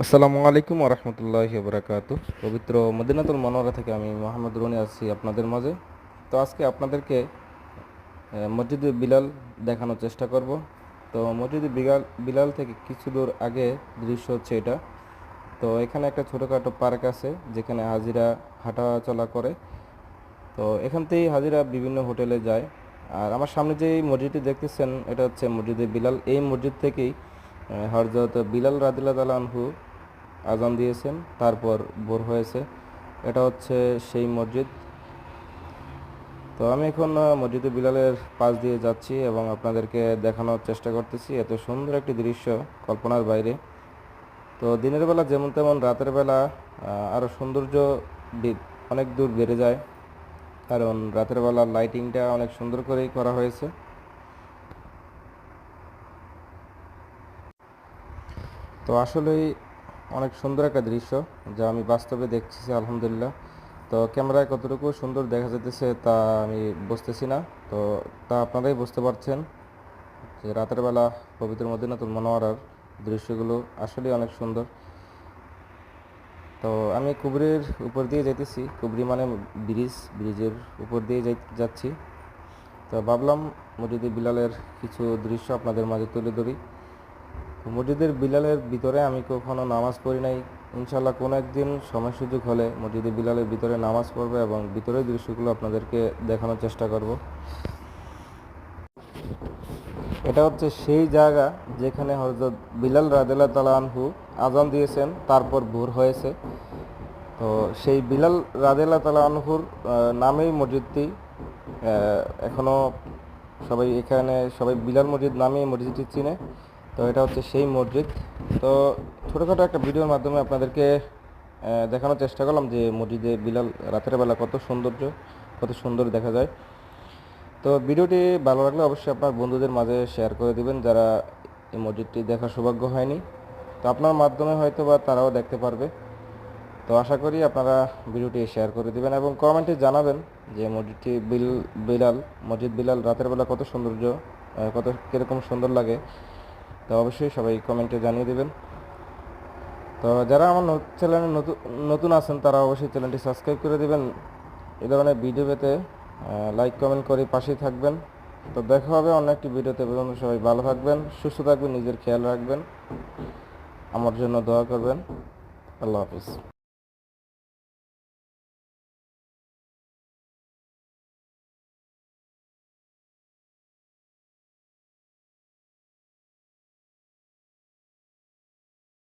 আসসালামু আলাইকুম রহমতুল্লাহি বারাকাতু। পবিত্র মদিনাতুল মনোয়ারা থেকে আমি মোহাম্মদ রনি আছি আপনাদের মাঝে। তো আজকে আপনাদেরকে মসজিদে বিলাল দেখানোর চেষ্টা করব। তো মসজিদে বিলাল থেকে কিছু দূর আগে দৃশ্য হচ্ছে এটা। তো এখানে একটা ছোটোখাটো পার্ক আছে যেখানে হাজিরা হাঁটা চলা করে। তো এখান থেকেই হাজিরা বিভিন্ন হোটেলে যায়। আর আমার সামনে যে মসজিদটি দেখতেছেন এটা হচ্ছে মসজিদে বিলাল। এই মসজিদ থেকেই হযরত বিলাল রাদিয়াল্লাহু তাআলা আনহু আজান দিয়েছেন, তারপর ভোর হয়েছে। এটা হচ্ছে সেই মসজিদ। তো আমি এখন মসজিদে বিলালের পাশ দিয়ে যাচ্ছি এবং আপনাদেরকে দেখানোর চেষ্টা করতেছি। এত সুন্দর একটি দৃশ্য কল্পনার বাইরে। তো দিনের বেলা যেমন তেমন রাতের বেলা আরও সৌন্দর্য অনেক দূর বেড়ে যায়, কারণ রাতের বেলা লাইটিংটা অনেক সুন্দর করেই করা হয়েছে। তো আসলেই অনেক সুন্দর একটা দৃশ্য, যা আমি বাস্তবে দেখতেছি আলহামদুলিল্লাহ। তো ক্যামেরায় কতটুকু সুন্দর দেখা যেতেছে তা আমি বুঝতেছি না। তো তা আপনারাই বুঝতে পারছেন যে রাতের বেলা পবিত্র মদিনাতুল মুনাওয়ারার দৃশ্যগুলো আসলেই অনেক সুন্দর। তো আমি কুবরির উপর দিয়ে যাইতেছি। কুবরি মানে ব্রিজের উপর দিয়ে যাচ্ছি। তো ভাবলাম মসজিদে বিলালের কিছু দৃশ্য আপনাদের মাঝে তুলে ধরি। মসজিদের বিলালের ভিতরে আমি কখনো নামাজ পড়ি নাই। ইনশাল্লাহ কোনো একদিন সময় সুযোগ হলে মসজিদে বিলালের ভিতরে নামাজ পড়বো এবং ভিতরের দৃশ্যগুলো আপনাদেরকে দেখানোর চেষ্টা করব। এটা হচ্ছে সেই জায়গা যেখানে হযরত বিলাল রাদিয়াল্লাহু তাআলা আনহু আজান দিয়েছেন, তারপর ভোর হয়েছে। তো সেই বিলাল রাদিয়াল্লাহু তাআলা আনহুর নামেই মসজিদটি এখনও সবাই বিলাল মসজিদ নামেই মসজিদটি চিনে। তো এটা হচ্ছে সেই মসজিদ। তো ছোটোখাটো একটা ভিডিওর মাধ্যমে আপনাদেরকে দেখানোর চেষ্টা করলাম যে মসজিদে বিলাল রাতের বেলা কত সুন্দর দেখা যায়। তো ভিডিওটি ভালো লাগলে অবশ্যই আপনার বন্ধুদের মাঝে শেয়ার করে দিবেন যারা এই মসজিদটি দেখার সৌভাগ্য হয়নি। তো আপনার মাধ্যমে হয়তো বা তারাও দেখতে পারবে। তো আশা করি আপনারা ভিডিওটি শেয়ার করে দিবেন এবং কমেন্টে জানাবেন যে মসজিদ বিলাল রাতের বেলা কত কীরকম সুন্দর লাগে। তো অবশ্যই সবাই কমেন্টে জানিয়ে দেবেন। তো যারা আমার চ্যানেলে নতুন আছেন তারা অবশ্যই চ্যানেলটি সাবস্ক্রাইব করে দেবেন। এই ধরনের ভিডিও পেতে লাইক কমেন্ট করে পাশেই থাকবেন। তো দেখা হবে অন্য একটি ভিডিওতে। পর্যন্ত সবাই ভালো থাকবেন, সুস্থ থাকবেন, নিজের খেয়াল রাখবেন, আমার জন্য দোয়া করবেন। আল্লাহ হাফিজ।